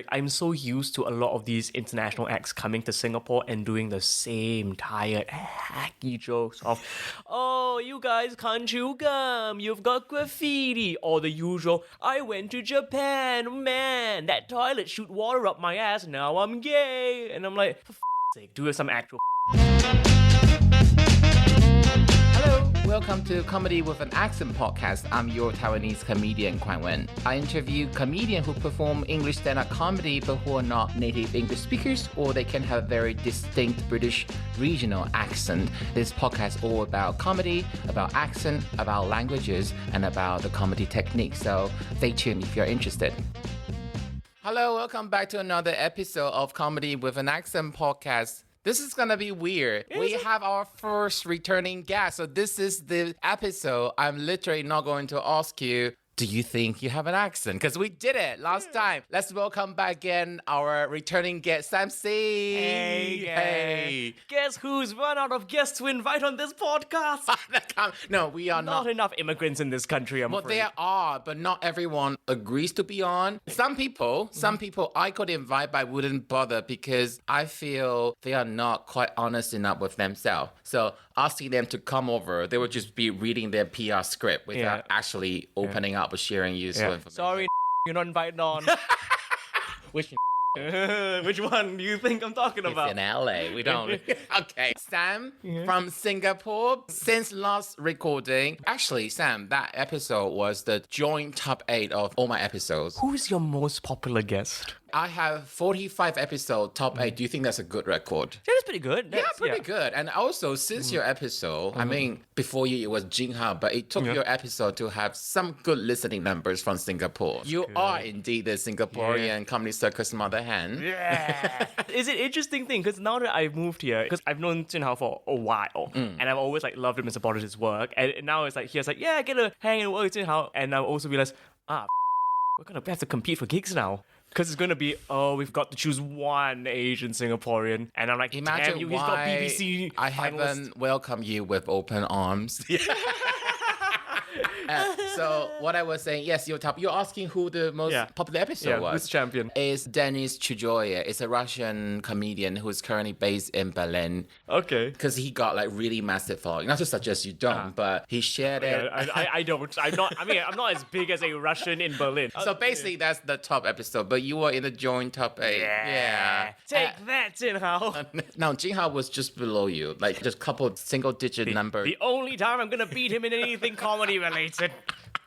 Like, I'm so used to a lot of these international acts coming to Singapore and doing the same tired, hacky jokes of, oh, you guys can't chew gum, you've got graffiti, or the usual, I went to Japan, man, that toilet shoot water up my ass, now I'm gay. And I'm like, for sake, do some actual Hello, welcome to Comedy with an Accent podcast. I'm your Taiwanese comedian, Quan Wen. I interview comedians who perform English stand-up comedy but who are not native English speakers, or they can have very distinct British regional accent. This podcast is all about comedy, about accent, about languages, and about the comedy technique. So stay tuned if you're interested. Hello, welcome back to another episode of Comedy with an Accent podcast. This is gonna be weird. We have our first returning guest. So this is the episode I'm literally not going to ask you, do you think you have an accent? Because we did it last time. Let's welcome back again our returning guest, Sam C. Hey. Guess who's run out of guests to invite on this podcast? No, we are not. Not enough immigrants in this country, I'm afraid. There are, but not everyone agrees to be on. Some people I could invite, but I wouldn't bother because I feel they are not quite honest enough with themselves. So asking them to come over, they would just be reading their PR script without actually opening up or sharing useful information. Sorry, you're not invited on. Which one do you think I'm talking about? It's in LA. We don't. Okay. Sam from Singapore. Since last recording, actually, Sam, that episode was the joint top 8 of all my episodes. Who is your most popular guest? I have 45 episodes, top 8. Do you think that's a good record? Yeah, that's pretty good. Pretty good. And also, since your episode, I mean, before you, it was Jing Hao, but it took your episode to have some good listening numbers from Singapore. You are indeed the Singaporean comedy circus mother hen. Yeah. It's an interesting thing because now that I've moved here, because I've known Jing Hao for a while, and I've always like loved him and supported his work, and now it's like he's like, yeah, get to hang and work with Jing Hao, and I also realized, we're gonna have to compete for gigs now. Because it's going to be, we've got to choose one Asian Singaporean. And I'm like, imagine damn you, he's got BBC I finalist. haven't welcomed you with open arms. So what I was saying, yes, you're asking who the most popular episode was. Who's the champion? It's Denis Chujoye. It's a Russian comedian who's currently based in Berlin. Okay. Because he got like really massive following. Not to suggest you don't, but he shared it. I don't. I'm not as big as a Russian in Berlin. So basically, that's the top episode. But you were in the joint top 8. Yeah. Take that, Jing Hao. Now, Jing Hao was just below you. Like just a couple single-digit number. The only time I'm going to beat him in anything comedy-related.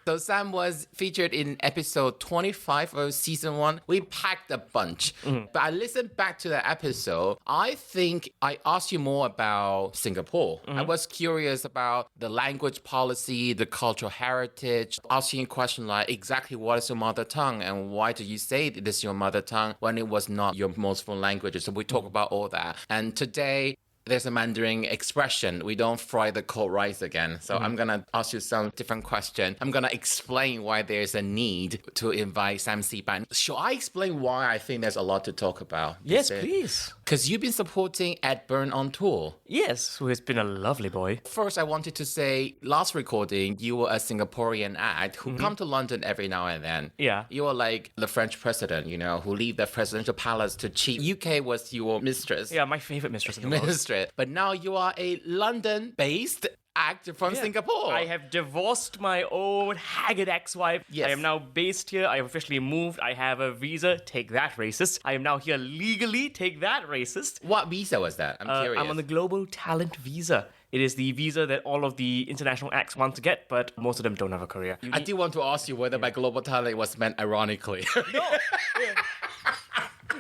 So Sam was featured in episode 25 of season 1. We packed a bunch. But I listened back to the episode. I think I asked you more about Singapore. I was curious about the language policy, the cultural heritage, asking a question like exactly what is your mother tongue and why do you say it is your mother tongue when it was not your most fluent language. So we talk about all that. And today, there's a Mandarin expression, we don't fry the cold rice again. So I'm going to ask you some different questions. I'm going to explain why there's a need to invite Sam C back. Should I explain why I think there's a lot to talk about? Yes, please. Because you've been supporting Ed Byrne on tour. Yes, who has been a lovely boy. First, I wanted to say, last recording, you were a Singaporean act who come to London every now and then. Yeah. You were like the French president, who leave the presidential palace to cheat. UK was your mistress. Yeah, my favorite mistress in the world. But now you are a London-based actor from Singapore. I have divorced my old haggard ex-wife. Yes. I am now based here. I have officially moved. I have a visa. Take that, racist. I am now here legally. Take that, racist. What visa was that? I'm curious. I'm on the Global Talent Visa. It is the visa that all of the international acts want to get, but most of them don't have a career. I do want to ask you whether by global talent was meant ironically.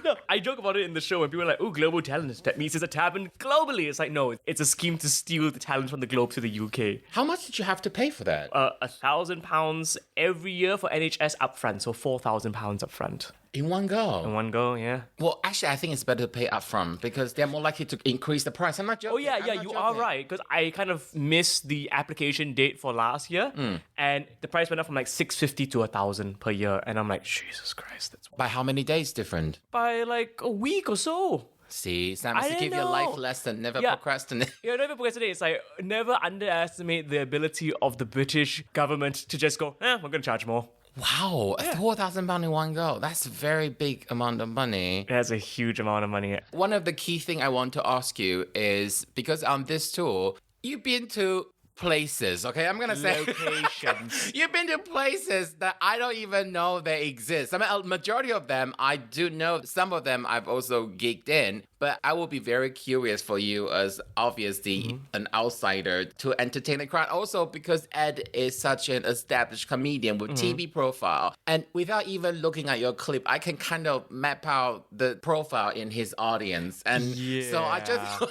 No, I joke about it in the show when people are like, oh, global talent, that means it's a talent globally. It's like, no, it's a scheme to steal the talent from the globe to the UK. How much did you have to pay for that? £1,000 every year for NHS upfront, so £4,000 upfront. In one go? In one go, yeah. Well, actually, I think it's better to pay upfront because they're more likely to increase the price. I'm not joking. Oh, yeah, you are right. Because I kind of missed the application date for last year. And the price went up from like $650 to $1,000 per year. And I'm like, Jesus Christ, that's By how many days different? By like a week or so. See, Sam has to give you a life lesson. Never procrastinate. Yeah, never procrastinate. It's like, never underestimate the ability of the British government to just go, we're going to charge more. Wow, £4,000 in one go. That's a very big amount of money. That's a huge amount of money. One of the key things I want to ask you is, because on this tour, you've been to places, okay? I'm gonna say Locations. you've been to places that I don't even know they exist. I mean, a majority of them I do know. Some of them I've also geeked in, but I will be very curious for you as obviously an outsider to entertain the crowd. Also because Ed is such an established comedian with TV profile, and without even looking at your clip, I can kind of map out the profile in his audience, and so I just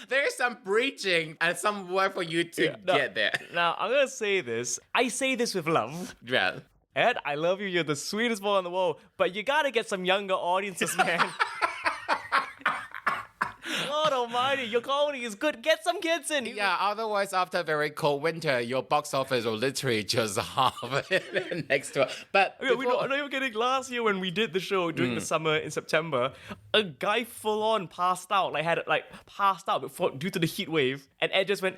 there's some breaching and some work for you to get there. Now, I'm going to say this. I say this with love. Yeah. Ed, I love you. You're the sweetest boy in the world. But you got to get some younger audiences, man. God almighty, your comedy is good. Get some kids in. Yeah, otherwise after a very cold winter, your box office will literally just half next to it. But I know you're kidding. Last year when we did the show during the summer in September, a guy full on passed out, passed out due to the heat wave. And Ed just went,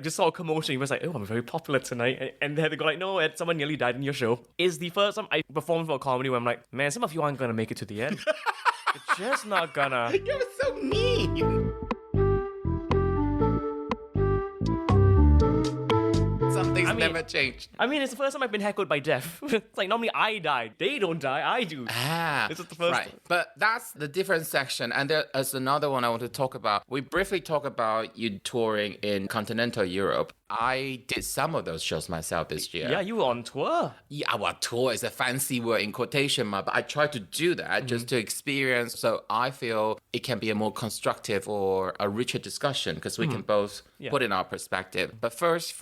just saw a commotion. He was like, I'm very popular tonight. And they had to go like, no, Ed, someone nearly died in your show. It's the first time I performed for a comedy where I'm like, man, some of you aren't gonna make it to the end. You're just not gonna. You're so mean. Some things never changed. I mean, it's the first time I've been heckled by death. It's like normally I die. They don't die. I do. This is the first right. But that's the different section. And there's another one I want to talk about. We briefly talk about you touring in continental Europe. I did some of those shows myself this year. Yeah, you were on tour. Yeah, well, tour is a fancy word in quotation mark, but I try to do that just to experience. So I feel it can be a more constructive or a richer discussion because we can both put in our perspective. But first,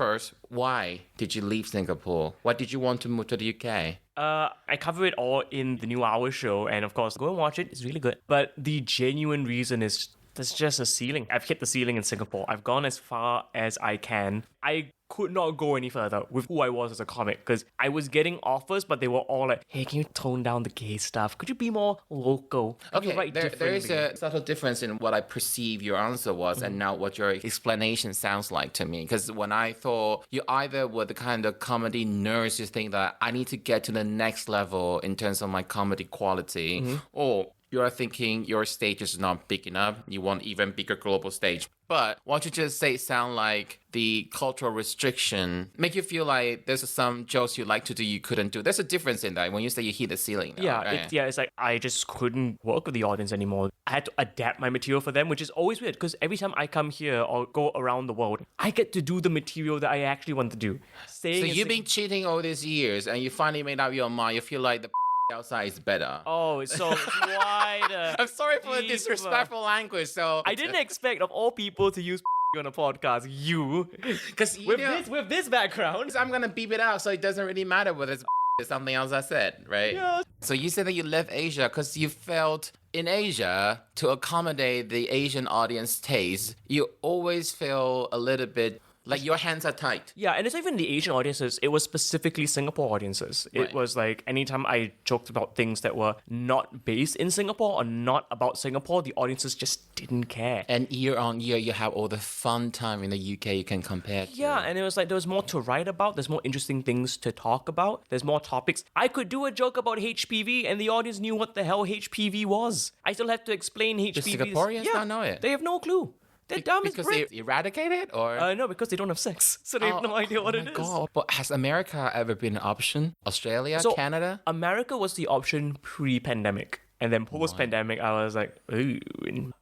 why did you leave Singapore? Why did you want to move to the UK? I cover it all in the New Hour show, and of course, go and watch it. It's really good. But the genuine reason is there's just a ceiling. I've hit the ceiling in Singapore. I've gone as far as I can. I could not go any further with who I was as a comic because I was getting offers, but they were all like, hey, can you tone down the gay stuff? Could you be more local? Okay, there is a subtle difference in what I perceive your answer was and now what your explanation sounds like to me. Because when I thought you either were the kind of comedy nerds you think that I need to get to the next level in terms of my comedy quality, or you're thinking your stage is not big enough, you want even bigger global stage. But what you just say sound like the cultural restriction make you feel like there's some jokes you like to do you couldn't do. There's a difference in that when you say you hit the ceiling. Now, right? It's like I just couldn't work with the audience anymore. I had to adapt my material for them, which is always weird because every time I come here or go around the world, I get to do the material that I actually want to do. So you've been cheating all these years and you finally made up your mind. You feel like the outside is better. Oh, it's wider. I'm sorry for the disrespectful language. So I didn't expect of all people to use on a podcast. You, because with this background, I'm gonna beep it out so it doesn't really matter whether it's something else I said, right? Yeah. So you said that you left Asia because you felt in Asia to accommodate the Asian audience taste. You always feel a little bit like your hands are tight. Yeah, and it's not even the Asian audiences. It was specifically Singapore audiences. It Right. was like anytime I joked about things that were not based in Singapore or not about Singapore, the audiences just didn't care. And year on year, you have all the fun time in the UK you can compare to. Yeah, and it was like there was more to write about. There's more interesting things to talk about. There's more topics. I could do a joke about HPV and the audience knew what the hell HPV was. I still have to explain HPV. The Singaporeans don't know it. They have no clue. They're dumb as Because bricks. they eradicate it, or No, because they don't have sex. So they have no idea what it is. God. But has America ever been an option? Australia, So, Canada? America was the option pre-pandemic. And then post-pandemic, I was like, ooh.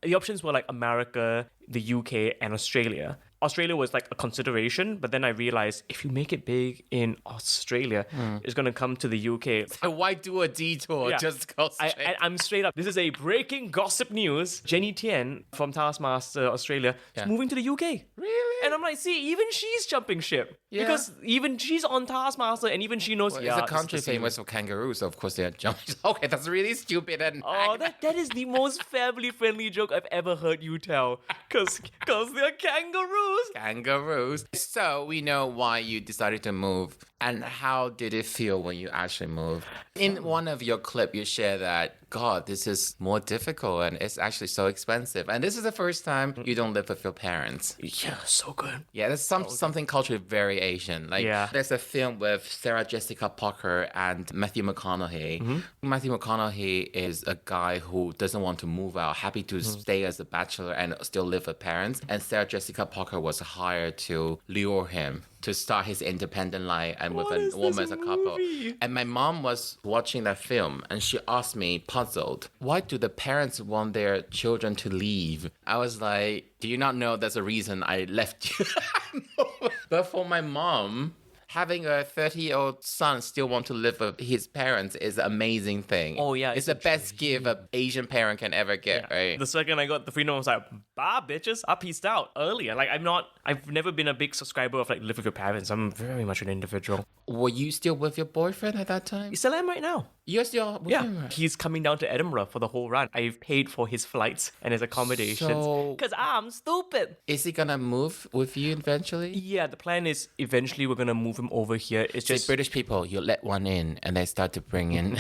The options were like America, the UK, and Australia. Australia was like a consideration, but then I realized if you make it big in Australia, it's going to come to the UK. So why do a detour? Yeah. Just go straight. I'm straight up. This is a breaking gossip news. Jenny Tien from Taskmaster Australia is moving to the UK. Really? And I'm like, see, even she's jumping ship. Yeah. Because even she's on Taskmaster and even she knows, It's yeah, a country this is the famous for kangaroos, so of course they're jumping. Okay, that's really stupid. And Oh, that is the most family-friendly joke I've ever heard you tell. Because they're kangaroos. kangaroos. So we know why you decided to move And how did it feel when you actually moved? In one of your clips, you share that, God, this is more difficult and it's actually so expensive. And this is the first time you don't live with your parents. Yeah, so good. Yeah, there's something culturally very Asian. Like, there's a film with Sarah Jessica Parker and Matthew McConaughey. Matthew McConaughey is a guy who doesn't want to move out, happy to stay as a bachelor and still live with parents. And Sarah Jessica Parker was hired to lure him to start his independent life and with a woman as a couple. And my mom was watching that film and she asked me, puzzled, why do the parents want their children to leave? I was like, do you not know there's a reason I left you? But for my mom, having a 30-year-old son still want to live with his parents is an amazing thing. Oh, yeah. It's the best gift an Asian parent can ever get, right? The second I got the freedom, I was like, bye, bitches. I peaced out earlier. Like, I've never been a big subscriber of, like, live with your parents. I'm very much an individual. Were you still with your boyfriend at that time? You still am right now. You're still with him? He's coming down to Edinburgh for the whole run. I've paid for his flights and his accommodations. Because I'm stupid. Is he gonna move with you eventually? Yeah, the plan is eventually we're gonna move him over here. It's just British people, you let one in and they start to bring in.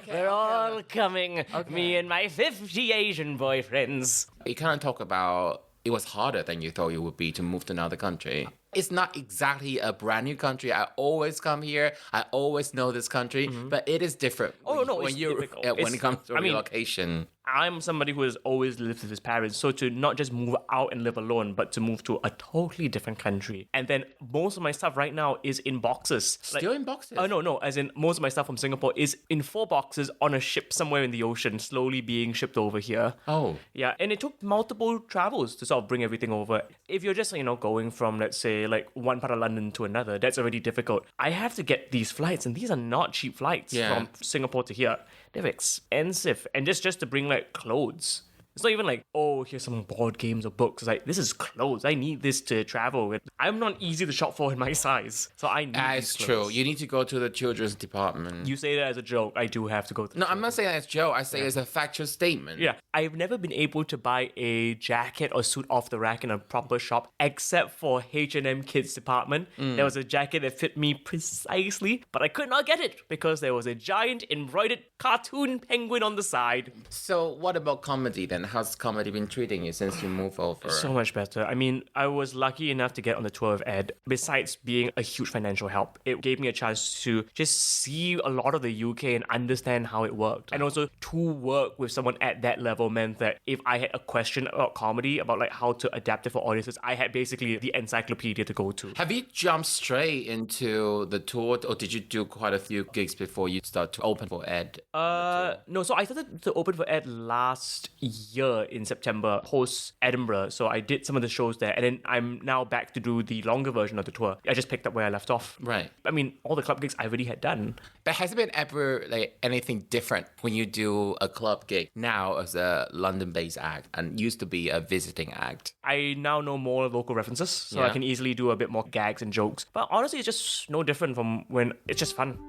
We're all coming. Me and my 50 Asian boyfriends. You kind of talk about it was harder than you thought it would be to move to another country. It's not exactly a brand new country. I always come here. I always know this country, but it is different. When it comes to relocation. I'm somebody who has always lived with his parents, so to not just move out and live alone, but to move to a totally different country. And then most of my stuff right now is in boxes. Still in boxes? No. As in, most of my stuff from Singapore is in 4 boxes on a ship somewhere in the ocean, slowly being shipped over here. Oh. Yeah, and it took multiple travels to sort of bring everything over. If you're just, going from, let's say, like one part of London to another, that's already difficult. I have to get these flights, and these are not cheap flights from Singapore to here. They're expensive. And just to bring, like, clothes. It's not even like, oh, here's some board games or books. It's like, this is clothes. I need this to travel with. I'm not easy to shop for in my size. So I need That's true. You need to go to the children's department. You say that as a joke. I do have to go to No, I'm not saying that as a joke. I say it's a factual statement. Yeah. I've never been able to buy a jacket or suit off the rack in a proper shop except for H&M Kids department. There was a jacket that fit me precisely, but I could not get it because there was a giant embroidered cartoon penguin on the side. So what about comedy then? How's comedy been treating you since you moved over? So much better. I mean, I was lucky enough to get on the tour of Ed. Besides being a huge financial help, it gave me a chance to just see a lot of the UK and understand how it worked. And also to work with someone at that level meant that if I had a question about comedy, about like how to adapt it for audiences, I had basically the encyclopedia to go to. Have you jumped straight into the tour or did you do quite a few gigs before you start to open for Ed? No, so I started to open for Ed last year in September, post Edinburgh. So I did some of the shows there, and then I'm now back to do the longer version of the tour. I just picked up where I left off. Right. I mean, all the club gigs I already had done. But has it been ever like anything different when you do a club gig now as a London-based act and used to be a visiting act? I now know more local references, so I can easily do a bit more gags and jokes. But honestly, it's just no different from when it's just fun.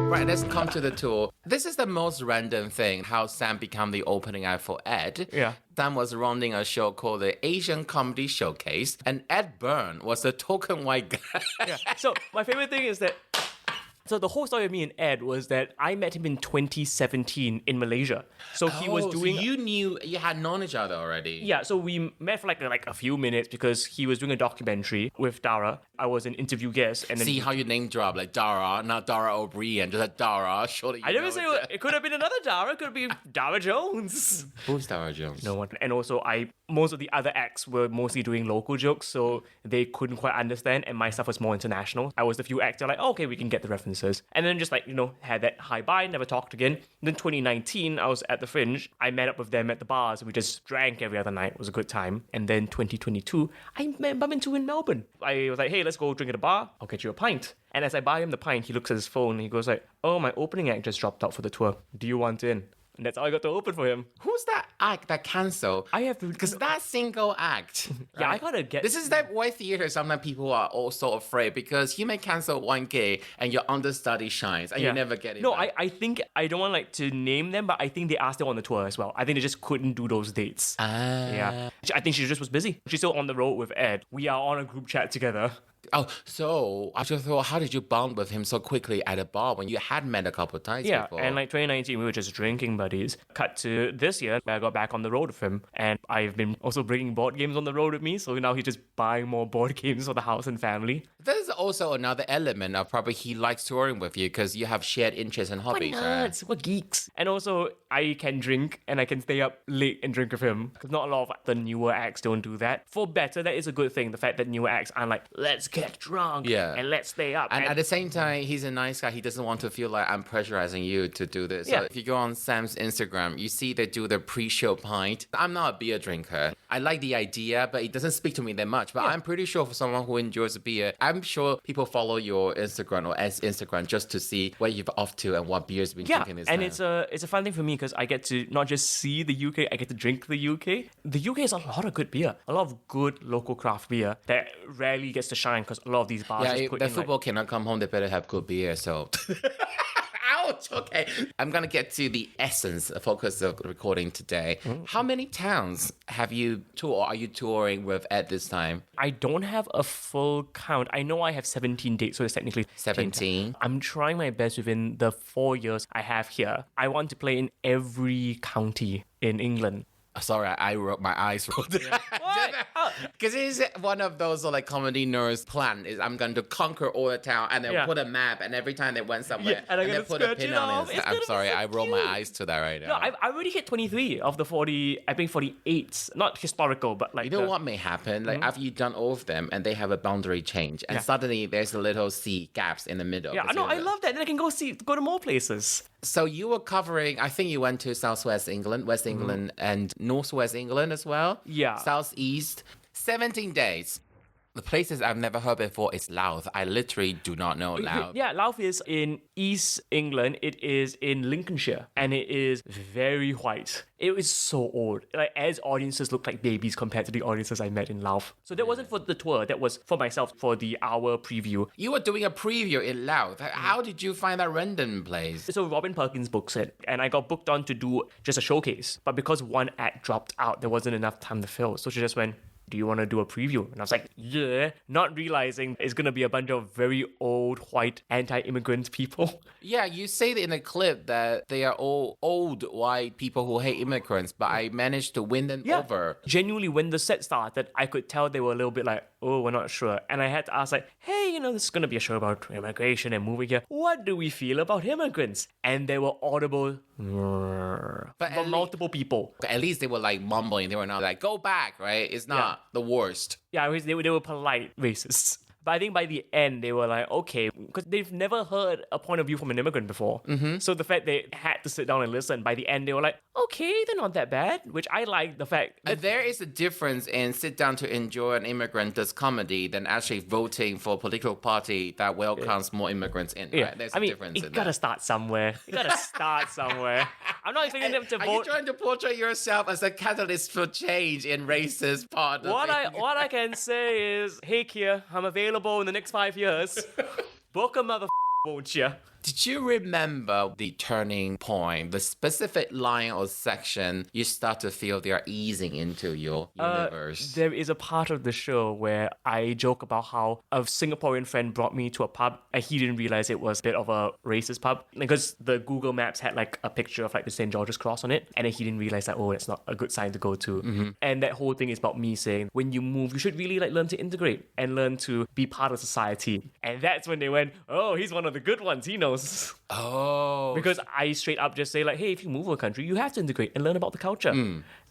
Right, let's come to the tour. This is the most random thing, how Sam became the opening act for Ed. Yeah. Sam was running a show called the Asian Comedy Showcase, and Ed Byrne was the token white guy. Yeah. So my favorite thing is that so the whole story of me and Ed was that I met him in 2017 in Malaysia. So he was doing... So you had known each other already? Yeah, so we met for like a few minutes because he was doing a documentary with Dara. I was an interview guest. And then See how you name drop, like Dara, not Dara O'Brien, just like Dara. Surely I never say it could have been another Dara. It could be Dara Jones. Who's Dara Jones? No one. And also, most of the other acts were mostly doing local jokes, so they couldn't quite understand, and my stuff was more international. I was the few actors like, okay, we can get the references. And then just had that hi bye, never talked again. Then 2019, I was at the Fringe. I met up with them at the bars. We just drank every other night. It was a good time. And then 2022, I bumped into in Melbourne. I was like, hey, let's go drink at a bar. I'll get you a pint. And as I buy him the pint, he looks at his phone and he goes like, oh, my opening act just dropped out for the tour. Do you want in? And that's how I got to open for him. Who's that act that cancelled? I have to... Because that single act. Yeah, right? I gotta get... This is like why theater, sometimes people are also afraid because you may cancel one gig and your understudy shines and you never get it No, back. I think, I don't want like to name them, but I think they asked them on the tour as well. I think they just couldn't do those dates. Yeah. I think she just was busy. She's still on the road with Ed. We are on a group chat together. Oh, so I just thought, how did you bond with him so quickly at a bar when you had met a couple of times before? And like 2019, we were just drinking buddies. Cut to this year, I got back on the road with him, and I've been also bringing board games on the road with me. So now he's just buying more board games for the house and family. There's also another element of probably he likes touring with you because you have shared interests and hobbies, right? We're geeks. And also, I can drink and I can stay up late and drink with him because not a lot of the newer acts don't do that. For better, that is a good thing. The fact that newer acts aren't like, let's get drunk and let's stay up. And at the same time, he's a nice guy. He doesn't want to feel like I'm pressurizing you to do this. Yeah. So if you go on Sam's Instagram, you see they do the pre-show pint. I'm not a beer drinker. I like the idea, but it doesn't speak to me that much. But I'm pretty sure for someone who enjoys a beer, I'm sure people follow your Instagram or Ed's Instagram just to see where you're off to and what beers you've been drinking this time. And it's a fun thing for me because I get to not just see the UK, I get to drink the UK. The UK has a lot of good beer, a lot of good local craft beer that rarely gets to shine because a lot of these bars just Yeah, put the in football cannot come home. They better have good beer. So, ouch. Okay, I'm gonna get to the essence, the focus of the recording today. How many towns have you toured? Or are you touring with at this time? I don't have a full count. I know I have 17 dates, so it's technically 17. I'm trying my best within the 4 years I have here. I want to play in every county in England. Sorry, I wrote my eyes rolled. What? Because it's one of those like comedy nerds plan is I'm going to conquer all the town and then put a map and every time they went somewhere and I'm then gonna put a scratch pin it on off. it. It's I'm gonna be sorry, so I roll my cute. eyes to that right now. No, I already hit 23 of the 40, I think 48. Not historical, but like... You know what may happen? Like after you've done all of them and they have a boundary change and suddenly there's a little sea gaps in the middle. Yeah, no, I love that. Then I can go to more places. So you were covering, I think you went to Southwest England, West England, and Northwest England as well. Yeah. Southeast. 17 days. The places I've never heard before is Louth. I literally do not know Louth. Yeah, Louth is in East England. It is in Lincolnshire. And it is very white. It is so old. Like, as audiences look like babies compared to the audiences I met in Louth. So that wasn't for the tour. That was for myself, for the hour preview. You were doing a preview in Louth. How did you find that random place? So Robin Perkins books it. And I got booked on to do just a showcase. But because one act dropped out, there wasn't enough time to fill. So she just went, do you want to do a preview? And I was like, yeah, not realizing it's going to be a bunch of very old, white, anti-immigrant people. Yeah, you say in the clip that they are all old white people who hate immigrants, but I managed to win them over. Genuinely, when the set started, I could tell they were a little bit like, oh, we're not sure. And I had to ask like, hey, this is going to be a show about immigration and moving here. What do we feel about immigrants? And they were audible from multiple people. At least they were like mumbling. They were not like, go back, right? It's not the worst. Yeah, they were polite racists. But I think by the end, they were like, okay, because they've never heard a point of view from an immigrant before. Mm-hmm. So the fact they had to sit down and listen, by the end, they were like, okay, they're not that bad, which I like the fact. There is a difference in sit down to enjoy an immigrant does comedy than actually voting for a political party that welcomes more immigrants in. Yeah. Right? There's a difference in that. You gotta start somewhere. I'm not expecting them to vote. Are you trying to portray yourself as a catalyst for change in racist part of What I can say is, hey, Kia, I'm available in the next 5 years. Book a won't you? Did you remember the turning point, the specific line or section you start to feel they are easing into your universe? There is a part of the show where I joke about how a Singaporean friend brought me to a pub and he didn't realize it was a bit of a racist pub because the Google Maps had like a picture of like the St. George's Cross on it, and then he didn't realize that, oh, it's not a good sign to go to. Mm-hmm. And that whole thing is about me saying, when you move, you should really like learn to integrate and learn to be part of society. And that's when they went, oh, he's one of the good ones, he knows. Oh. Because I straight up just say like, hey, if you move to a country, you have to integrate and learn about the culture.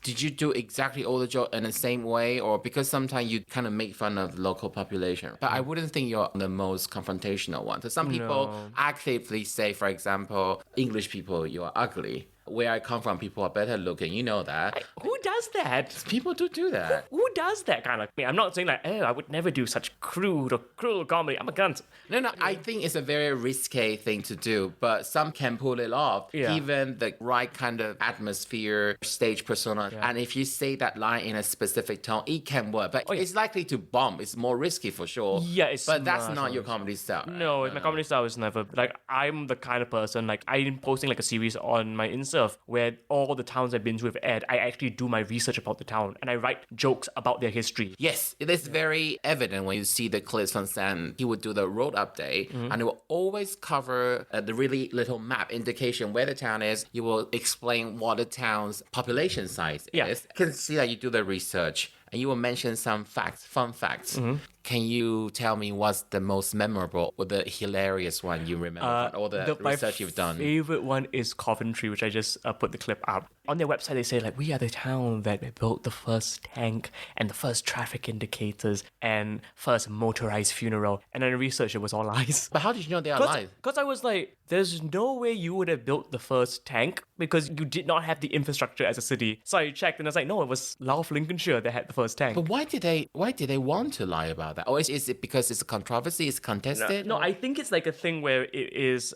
Did you do exactly all the jokes in the same way? Or because sometimes you kind of make fun of the local population. But I wouldn't think you're the most confrontational one. So some people actively say, for example, English people, you're ugly. where I come from, people are better looking. You know that. Who does that? People do that. Who does that kind of thing? I'm not saying like, oh, I would never do such crude or cruel comedy. I'm a cunt. No, I think it's a very risque thing to do, but some can pull it off, given the right kind of atmosphere, stage persona. Yeah. And if you say that line in a specific tone, it can work, but it's likely to bomb. It's more risky for sure. Yeah, but that's not your comedy style. Right? No, my comedy style is never, like, I'm the kind of person, like, I'm posting like a series on my Insta where all the towns I've been to with Ed, I actually do my research about the town and I write jokes about their history. Yes, it is very evident when you see the clips from Sam. He would do the road update and it will always cover the really little map indication where the town is. You will explain what the town's population size is. You can see that you do the research and you will mention some facts, fun facts. Can you tell me what's the most memorable or the hilarious one you remember from all the research you've done? My favorite one is Coventry, which I just put the clip up. On their website, they say, like, we are the town that built the first tank and the first traffic indicators and first motorized funeral. And then the research, it was all lies. But how did you know they are lies? Because I was like, there's no way you would have built the first tank because you did not have the infrastructure as a city. So I checked and I was like, no, it was Louth, Lincolnshire that had the first tank. But why did they want to lie about that? Or is it because it's a controversy, it's contested? No, I think it's like a thing where it is...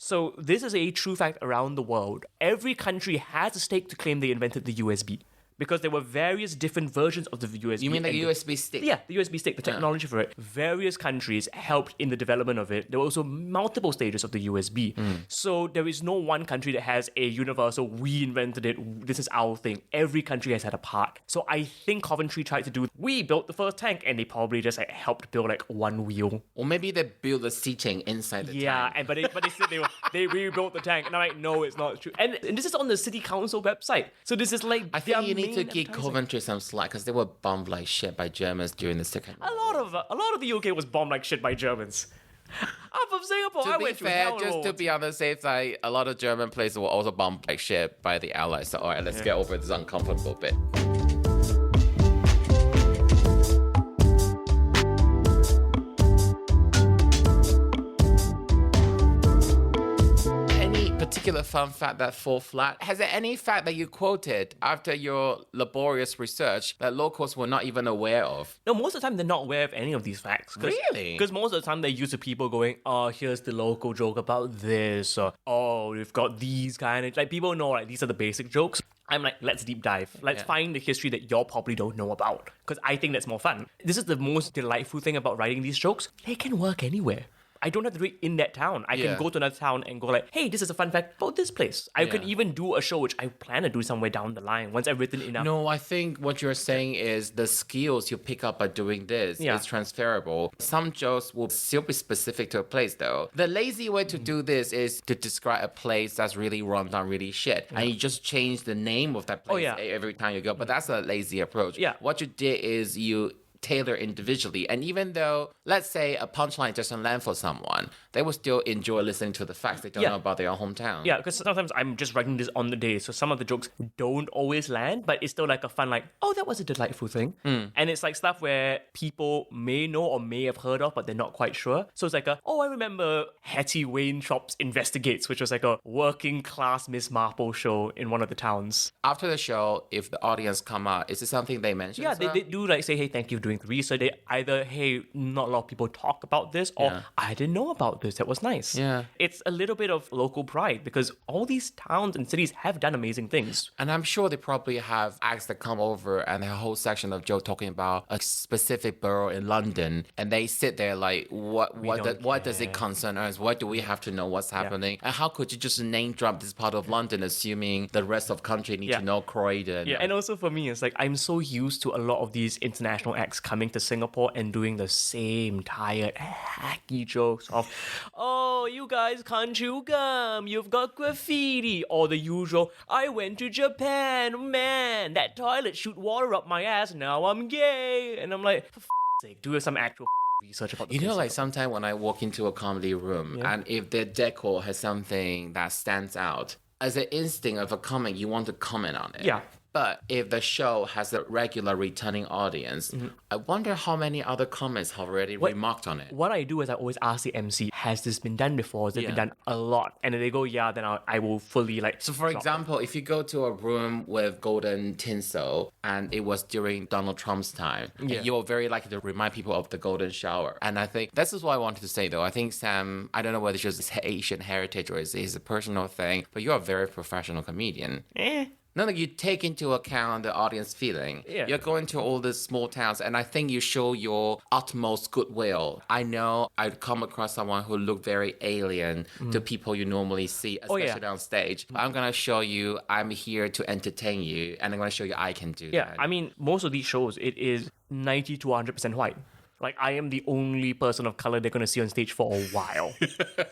So this is a true fact around the world. Every country has a stake to claim they invented the USB. Because there were various different versions of the USB. You mean like a USB stick? Yeah, the USB stick, the technology for it. Various countries helped in the development of it. There were also multiple stages of the USB. So there is no one country that has a universal, we invented it, this is our thing. Every country has had a part. So I think Coventry tried to do, we built the first tank, and they probably just like helped build like one wheel. Or maybe they built the seating inside the tank. Yeah, but they said they rebuilt the tank. And I'm like, no, it's not true. And this is on the city council website. So this is like... I think you need to give Coventry some slack because they were bombed like shit by Germans during the Second World War. A lot of the UK was bombed like shit by Germans. I'm from Singapore. To be fair, just to be on the safe side, a lot of German places were also bombed like shit by the Allies. So all right, let's get over this uncomfortable bit. Particular fun fact that fall flat? Has there any fact that you quoted after your laborious research that locals were not even aware of? No, most of the time they're not aware of any of these facts. Really? Because most of the time they're used to people going, oh, here's the local joke about this, or oh, we've got these kind of... Like, people know, like, these are the basic jokes. I'm like, let's deep dive. Let's find the history that y'all probably don't know about. Because I think that's more fun. This is the most delightful thing about writing these jokes. They can work anywhere. I don't have to do it in that town. I can go to another town and go like, hey, this is a fun fact about this place. I could even do a show, which I plan to do somewhere down the line once I've written enough. No, I think what you're saying is the skills you pick up by doing this is transferable. Some jokes will still be specific to a place though. The lazy way to do this is to describe a place that's really run down, really shit. And you just change the name of that place every time you go. But that's a lazy approach. Yeah. What you did is you tailor individually. And even though, let's say, a punchline doesn't land for someone, they will still enjoy listening to the facts they don't know about their own hometown. Yeah, because sometimes I'm just writing this on the day, so some of the jokes don't always land, but it's still like a fun, like, oh, that was a delightful thing. And it's like stuff where people may know or may have heard of, but they're not quite sure. So it's like I remember Hetty Waintrops Investigates, which was like a working class Miss Marple show in one of the towns. After the show, if the audience come out, is it something they mention? Yeah, they do like say, hey, thank you for doing the research. They either, hey, not a lot of people talk about this, or I didn't know about this. That was nice. Yeah. It's a little bit of local pride because all these towns and cities have done amazing things. And I'm sure they probably have acts that come over and a whole section of Joe talking about a specific borough in London, and they sit there like, what does it concern us? Why do we have to know what's happening? And how could you just name drop this part of London, assuming the rest of the country need to know Croydon? Yeah, and also for me, it's like I'm so used to a lot of these international acts coming to Singapore and doing the same tired, hacky jokes of, oh, you guys can't chew gum, you've got graffiti, or the usual, I went to Japan, man, that toilet shoot water up my ass, now I'm gay. And I'm like, for sake, do some actual research about the You know, like sometimes when I walk into a comedy room and if their decor has something that stands out, as an instinct of a comic, you want to comment on it. Yeah. But if the show has a regular returning audience, I wonder how many other comics have already remarked on it. What I do is I always ask the MC, has this been done before? Has it been done a lot? And if they go, yeah, then I will fully like... So for example, if you go to a room with golden tinsel and it was during Donald Trump's time, you're very likely to remind people of the golden shower. And I think this is what I wanted to say though. I think Sam, I don't know whether it's just his Asian heritage or it's a personal thing, but you're a very professional comedian. No, you take into account the audience feeling. You're going to all these small towns, and I think you show your utmost goodwill. I know I'd come across someone who looked very alien to people you normally see, especially on stage. But I'm going to show you I'm here to entertain you, and I'm going to show you I can do that. Yeah, I mean, most of these shows, it is 90 to 100% white. Like, I am the only person of color they're going to see on stage for a while.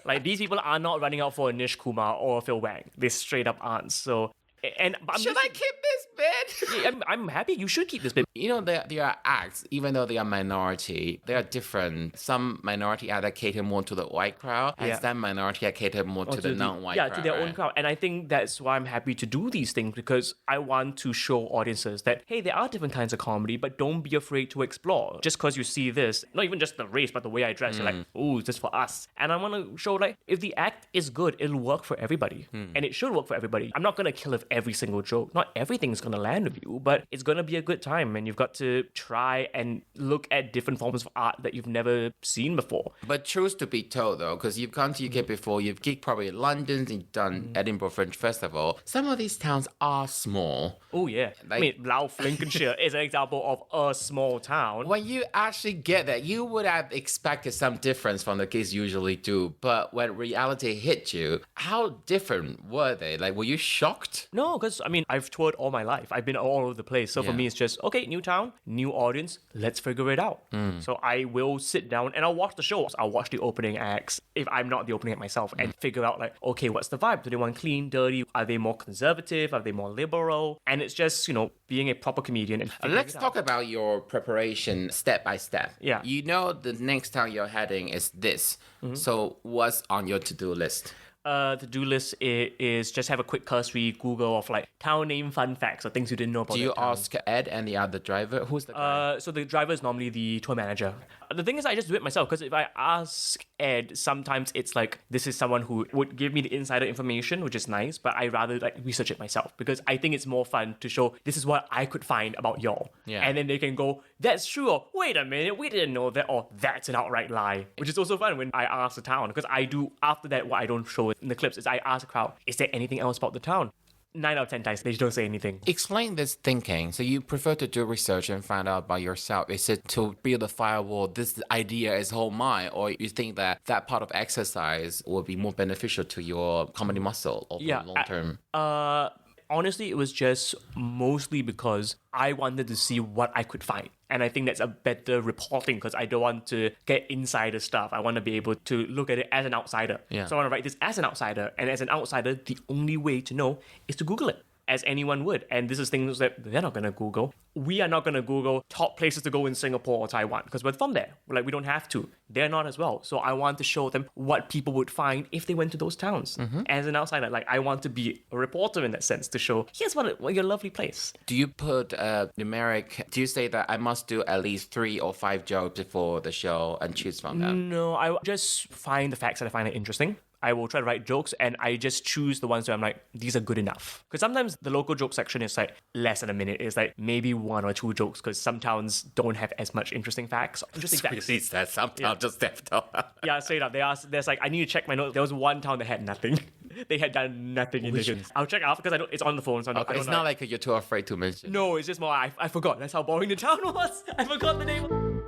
Like, these people are not running out for a Nish Kumar or a Phil Wang. They straight up aren't, so... Should I keep this bit? I'm happy. You should keep this bit. You know, there are acts, even though they are minority, they are different. Some minority acts that cater more to the white crowd, and some minority acts cater more to the non-white crowd. Yeah, to their own crowd. And I think that's why I'm happy to do these things, because I want to show audiences that, hey, there are different kinds of comedy, but don't be afraid to explore. Just because you see this, not even just the race, but the way I dress, you're like, ooh, it's just for us. And I want to show, like, if the act is good, it'll work for everybody. And it should work for everybody. I'm not going to kill every single joke. Not everything's going to land with you, but it's going to be a good time, and you've got to try and look at different forms of art that you've never seen before. But truth to be told though, because you've gone to UK before, you've gigged probably in London, you've done Edinburgh Fringe Festival. Some of these towns are small. Oh yeah. Like, I mean, Louth, Lincolnshire is an example of a small town. When you actually get that, you would have expected some difference from the gigs you usually do, but when reality hit you, how different were they? Like, were you shocked? No, because I mean, I've toured all my life. I've been all over the place. So for me, it's just, okay, new town, new audience, let's figure it out. So I will sit down and I'll watch the shows. I'll watch the opening acts, if I'm not the opening act myself, and figure out like, okay, what's the vibe? Do they want clean, dirty? Are they more conservative? Are they more liberal? And it's just, you know, being a proper comedian and let's talk about your preparation step by step. Yeah. You know the next town you're heading is this. So what's on your to-do list? To-do list is just have a quick cursory Google of like town name fun facts or things you didn't know about. Do you ask Ed and the other driver? Who's the guy? So the driver is normally the tour manager. The thing is, I just do it myself, because if I ask Ed, sometimes it's like, this is someone who would give me the insider information, which is nice, but I rather like research it myself, because I think it's more fun to show, this is what I could find about y'all. And then they can go, that's true, or wait a minute, we didn't know that, or that's an outright lie. Which is also fun when I ask the town, because I do, after that, what I don't show in the clips is I ask the crowd, is there anything else about the town? 9 out of 10 times, they don't say anything. Explain this thinking. So you prefer to do research and find out by yourself. Is it to build a firewall, this idea is whole mine, or you think that that part of exercise will be more beneficial to your comedy muscle over the long term? Honestly, it was just mostly because I wanted to see what I could find. And I think that's a better reporting, because I don't want to get insider stuff. I want to be able to look at it as an outsider. So I want to write this as an outsider. And as an outsider, the only way to know is to Google it, as anyone would. And this is things that they're not going to Google. We are not going to Google top places to go in Singapore or Taiwan, because we're from there. Like, we don't have to. They're not as well. So I want to show them what people would find if they went to those towns. As an outsider, like, I want to be a reporter in that sense, to show, here's what your lovely place. Do you put numeric, do you say that I must do at least 3 or 5 jokes before the show and choose from them? No, I just find the facts that I find it interesting. I will try to write jokes, and I just choose the ones where I'm like, these are good enough. Because sometimes the local joke section is like less than a minute. It's like maybe 1 or 2 jokes, because some towns don't have as much interesting facts. That some towns just left out. Yeah, straight up. There's like, I need to check my notes. There was one town that had nothing. They had done nothing in the I'll check out, because I don't, it's on the phone. So It's not like you're too afraid to mention. No, it's just more, I forgot. That's how boring the town was. I forgot the name.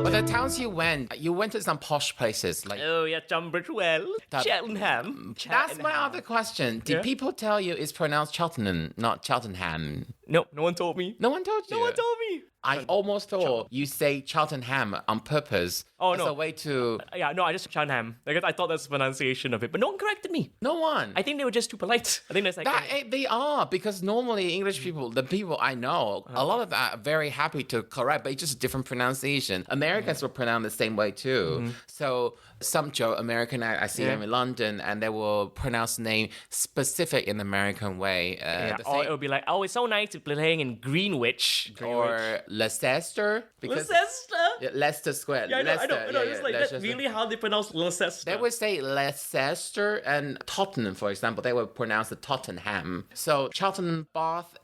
But the towns you went to some posh places like... Oh yeah, Tunbridge Wells, Cheltenham. That's my other question. Did people tell you it's pronounced Cheltenham, not Cheltenham? No, no one told me. No one told you? No one told me. I almost thought you say Cheltenham on purpose. Oh, as no. a way to... Yeah, no, I just Cheltenham. Like, I thought that's the pronunciation of it, but no one corrected me. No one. I think they were just too polite. I think that's like... They are, because normally English people, the people I know, a lot of them are very happy to correct, but it's just a different pronunciation. Americans will pronounce the same way too. So some American, I see them in London, and they will pronounce the name specific in the American way. Or it'll be like, oh, it's so nice to be playing in Greenwich. Or Leicester. Leicester? Leicester Square. Yeah, I know. It's like that's really how they pronounce Leicester. They would say Leicester, and Tottenham, for example, they would pronounce the Tottenham. So Cheltenham, Bath,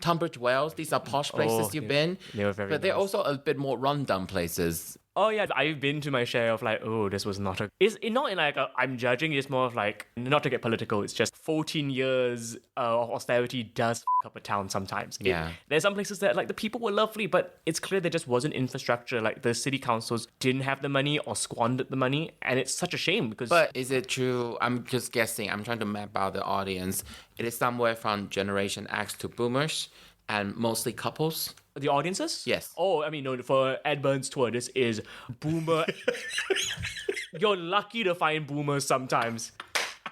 Tunbridge Wells, these are posh places you've been. They were very But they're nice. also a bit more rundown places. Oh yeah, I've been to my share of like, oh, this was not a... It's not in like I'm judging, it's more of like, not to get political, it's just 14 years of austerity does up a town sometimes. Yeah. There's some places that like the people were lovely, but it's clear there just wasn't infrastructure. Like the city councils didn't have the money or squandered the money, and it's such a shame because... But is it true? I'm just guessing. I'm trying to map out the audience. It is somewhere from Generation X to Boomers, and mostly couples. The audiences? Yes. Oh, I mean, no, for Ed Byrne's tour, this is boomer. You're lucky to find boomers sometimes.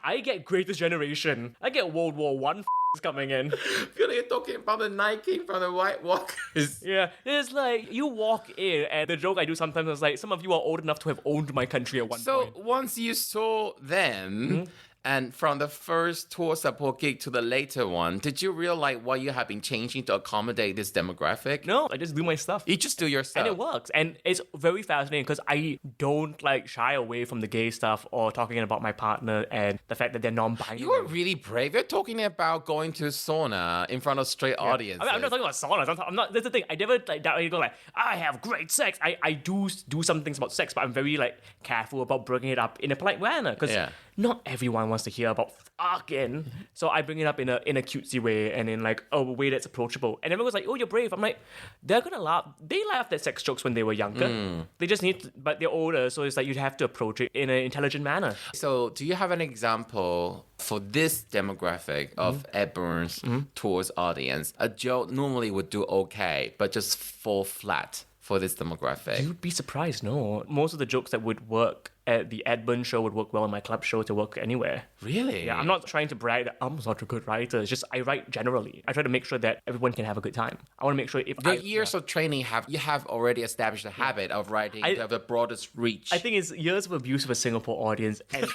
I get Greatest Generation. I get World War One coming in. I feel like you're talking about the Night King from the White Walkers. Yeah, it's like you walk in, and the joke I do sometimes is like, some of you are old enough to have owned my country at one point. So once you saw them, and from the first tour support gig to the later one, did you realize what you have been changing to accommodate this demographic? No, I just do my stuff. You just do your stuff. And it works. And it's very fascinating because I don't like shy away from the gay stuff or talking about my partner and the fact that they're non-binary. You are really brave. You're talking about going to sauna in front of straight audiences. I mean, I'm not talking about saunas. I'm not. That's the thing. I never like that. You go like, I have great sex. I do some things about sex, but I'm very like careful about bringing it up in a polite manner because not everyone wants to hear about fucking. So I bring it up in a cutesy way and in like a way that's approachable. And everyone's like, oh, you're brave. I'm like, they're gonna laugh. They laughed at sex jokes when they were younger. They just need to, but they're older, so it's like you'd have to approach it in an intelligent manner. So do you have an example for this demographic of Ed Byrne's towards audience? A joke normally would do okay, but just fall flat for this demographic. You'd be surprised, no. Most of the jokes that would work at the Ed Byrne show would work well in my club show to work anywhere. Really? Yeah, I'm not trying to brag that I'm such a good writer. It's just I write generally. I try to make sure that everyone can have a good time. I want to make sure if Your years of training you have already established a habit of writing to have the broadest reach. I think it's years of abuse of a Singapore audience and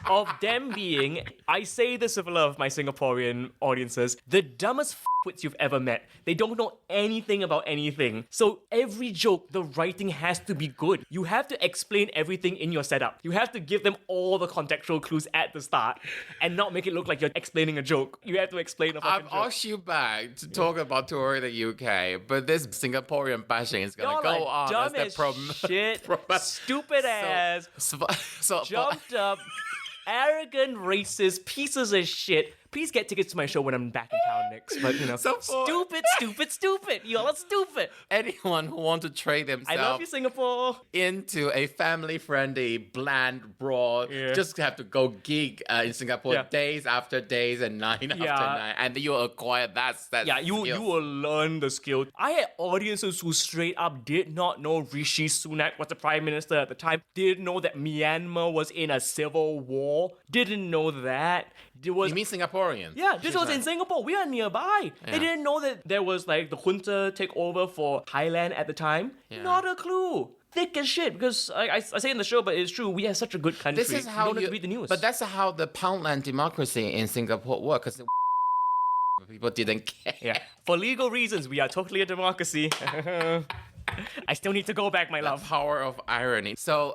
of them being, I say this with love, my Singaporean audiences, the dumbest f***wits you've ever met. They don't know anything about anything. So every joke, the writing has to be good. You have to explain everything in your setup. You have to give them all the contextual clues at the start and not make it look like you're explaining a joke. You have to explain a fucking I've joke. asked you back to talk about touring the UK, but this Singaporean bashing is going to go on. Dumb That's the as shit, stupid ass, So jumped up, arrogant, racist pieces of shit. Please get tickets to my show when I'm back in town next. But, you know, stupid. You all are stupid. Anyone who wants to trade I love themselves you, Singapore. into a family-friendly, bland, broad, just have to go gig in Singapore days after days and night after night, and you acquire that You will learn the skill. I had audiences who straight up did not know Rishi Sunak was the prime minister at the time, didn't know that Myanmar was in a civil war, didn't know that. You mean Singaporeans? Yeah, this was in Singapore. We are nearby. Yeah. They didn't know that there was like the junta take over for Thailand at the time. Yeah. Not a clue. Thick as shit. Because I say in the show, but it's true. We are such a good country. This is how you don't have to read the news. But that's how the Poundland democracy in Singapore works. Because people didn't care. Yeah. For legal reasons, we are totally a democracy. I still need to go back, my love. The power of irony. So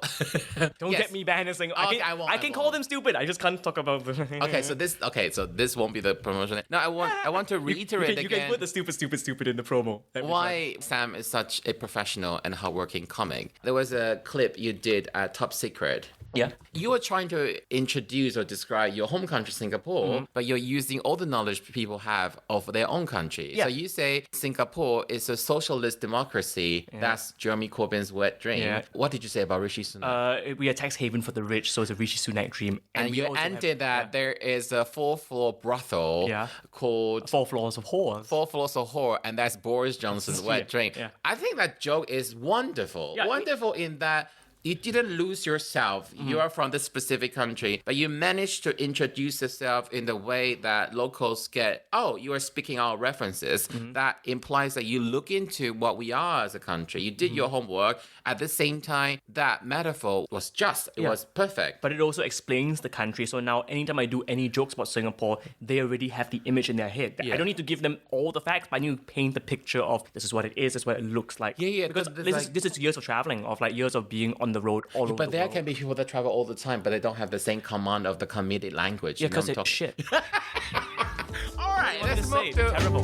Don't get me banned in Singapore. I can call them stupid. I just can't talk about them. So this won't be the promotion. No, I want to reiterate you again. can put the stupid in the promo. Why Sam is such a professional and hardworking comic. There was a clip you did at Top Secret. Yeah. You were trying to introduce or describe your home country, Singapore, but you're using all the knowledge people have of their own country. Yeah. So you say Singapore is a socialist democracy That's Jeremy Corbyn's wet dream. Yeah. What did you say about Rishi Sunak? We are tax haven for the rich, so it's a Rishi Sunak dream. And we you also ended that there is a 4th-floor brothel called 4 floors of whores. 4 Floors of Horror, and that's Boris Johnson's wet dream. Yeah. I think that joke is wonderful. Yeah, wonderful in that you didn't lose yourself. You are from this specific country, but you managed to introduce yourself in the way that locals get, oh, you are speaking our references. That implies that you look into what we are as a country. You did your homework. At the same time, that metaphor was just. It was perfect. But it also explains the country. So now, anytime I do any jokes about Singapore, they already have the image in their head. I don't need to give them all the facts, but I need to paint the picture of this is what it is, this is what it looks like. Yeah. Because this is years of traveling, of like years of being on the road all over the world. But there can be people that travel all the time, but they don't have the same command of the comedic language. Yeah, because it's shit. All right, let's move It's to... terrible.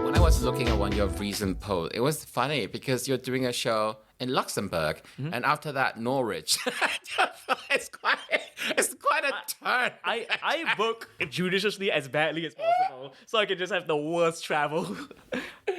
When I was looking at one of your recent posts, it was funny because you're doing a show in Luxembourg, and after that, Norwich. it's quite a turn. I book judiciously as badly as possible, so I can just have the worst travel.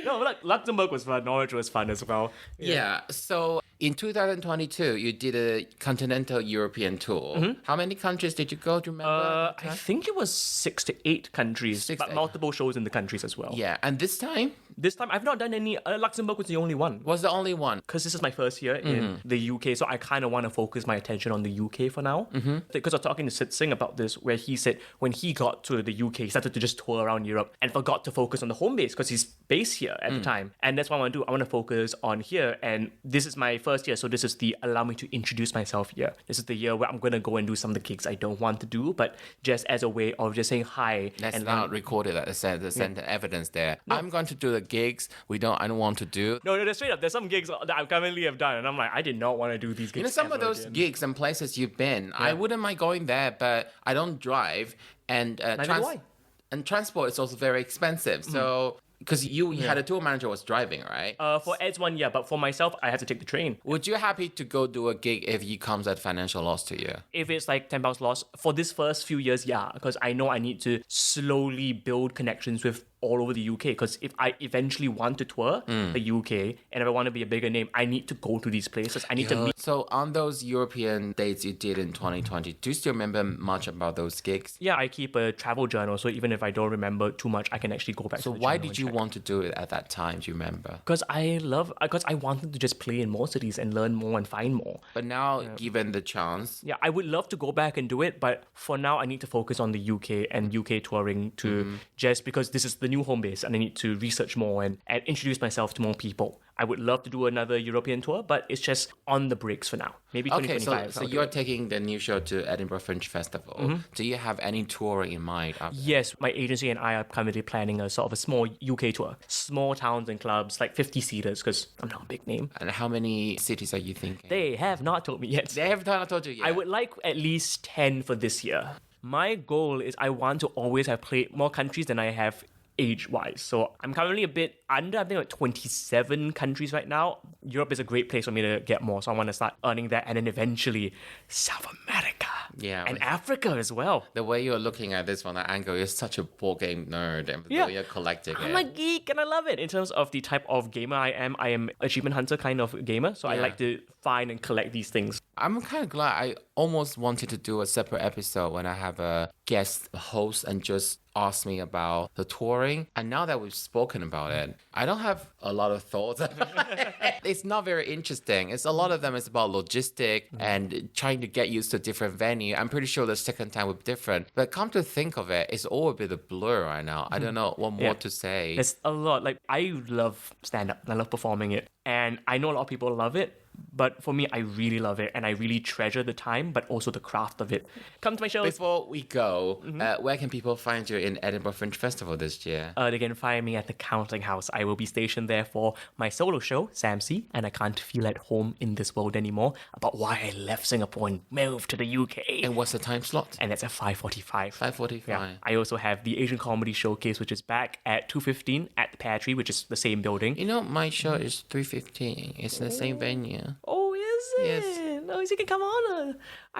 No, like Luxembourg was fun, Norwich was fun as well. Yeah. So in 2022, you did a continental European tour. How many countries did you go? Do you remember? I think it was 6 to 8 countries, 6 but to 8. multiple shows in the countries as well. Yeah. And this time This time, I've not done any. Luxembourg was the only one. was the only one. Because this is my first year in the UK, so I kind of want to focus my attention on the UK for now. Because I was talking to Sid Singh about this, where he said when he got to the UK, he started to just tour around Europe and forgot to focus on the home base because he's based here at the time. And that's what I want to do. I want to focus on here. And this is my first year, so this is the allow me to introduce myself year. This is the year where I'm going to go and do some of the gigs I don't want to do, but just as a way of just saying hi. That's not recorded at the center evidence there. I'm going to do the gigs I don't want to do. No, straight up. There's some gigs that I currently have done, and I'm like, I did not want to do these gigs. You know, some of ever those again. gigs and places you've been, I wouldn't mind going there, but I don't drive, and Neither do I. and transport is also very expensive. So because you had a tour manager was driving, right? For Ed's one, yeah, but for myself, I have to take the train. Would you happy to go do a gig if it comes at financial loss to you? If it's like £10 loss, for this first few years, yeah, because I know I need to slowly build connections with all over the UK, because if I eventually want to tour the UK and if I want to be a bigger name, I need to go to these places. I need to meet. So on those European dates you did in 2020, do you still remember much about those gigs? Yeah, I keep a travel journal, so even if I don't remember too much, I can actually go back So to the why journal did you want to do it at that time? Do you remember? Because I wanted to just play in more cities and learn more and find more. But now, given the chance, Yeah, I would love to go back and do it, but for now I need to focus on the UK and UK touring just because this is the new home base and I need to research more and introduce myself to more people. I would love to do another European tour, but it's just on the breaks for now. Maybe 2025. so you're taking the new show to Edinburgh Fringe Festival. Do you have any tour in mind? Yes, my agency and I are currently planning a sort of a small UK tour. Small towns and clubs, like 50 seaters, because I'm not a big name. And how many cities are you thinking? They have not told me yet. They have not told you yet. I would like at least 10 for this year. My goal is I want to always have played more countries than I have age-wise. So I'm currently a bit under, I think like 27 countries right now. Europe is a great place for me to get more. So I want to start earning that and then eventually South America. Yeah. And Africa as well. The way you're looking at this from that angle, you're such a board game nerd and you're collecting I'm a geek and I love it. In terms of the type of gamer I am achievement hunter kind of gamer. So I like to find and collect these things. I'm kind of glad. I almost wanted to do a separate episode when I have a guest host and just ask me about the touring. And now that we've spoken about it, I don't have a lot of thoughts. It's not very interesting. A lot of them is about logistic and trying to get used to a different venue. I'm pretty sure the second time will be different. But come to think of it, it's all a bit of blur right now. I don't know what more to say. There's a lot. Like, I love stand-up. I love performing it. And I know a lot of people love it. But for me, I really love it and I really treasure the time, but also the craft of it. Come to my shows. Before we go, where can people find you in Edinburgh Fringe Festival this year? They can find me at the Counting House. I will be stationed there for my solo show, Sam C, and I Can't Feel at Home in This World Anymore, about why I left Singapore and moved to the UK. And what's the time slot? And that's at 5:45. 5:45. Yeah. I also have the Asian Comedy Showcase, which is back at 2:15 at the Pear Tree, which is the same building. You know, my show is 3:15. It's in the same venue. Oh, is it? Yes. no, you can come on.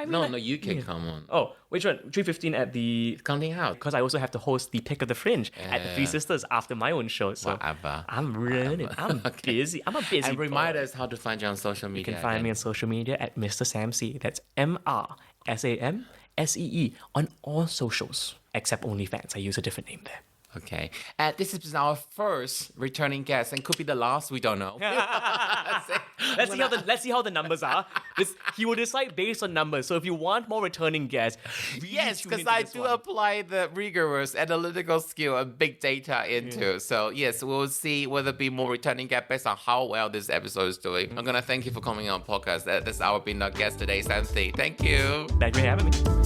No, you can come on. Oh, which one? 3:15 at the Counting House. because I also have to host the Pick of the Fringe at the Three Sisters after my own show. So Whatever. I'm running. I'm busy. I'm a busy. And remind boy. us how to find you on social media. You can find me on social media at Mr. Sam C. That's MrSamSee on all socials except OnlyFans. I use a different name there. Okay. And this is our first returning guest and could be the last, we don't know. Let's see how the numbers are. He will decide based on numbers. So if you want more returning guests, Yes, because I do apply the rigorous analytical skill and big data into. So yes, we'll see whether be more returning guest based on how well this episode is doing. I'm gonna thank you for coming on podcast. That's our being our guest today, Santhi. Thank you. Thank you for having me.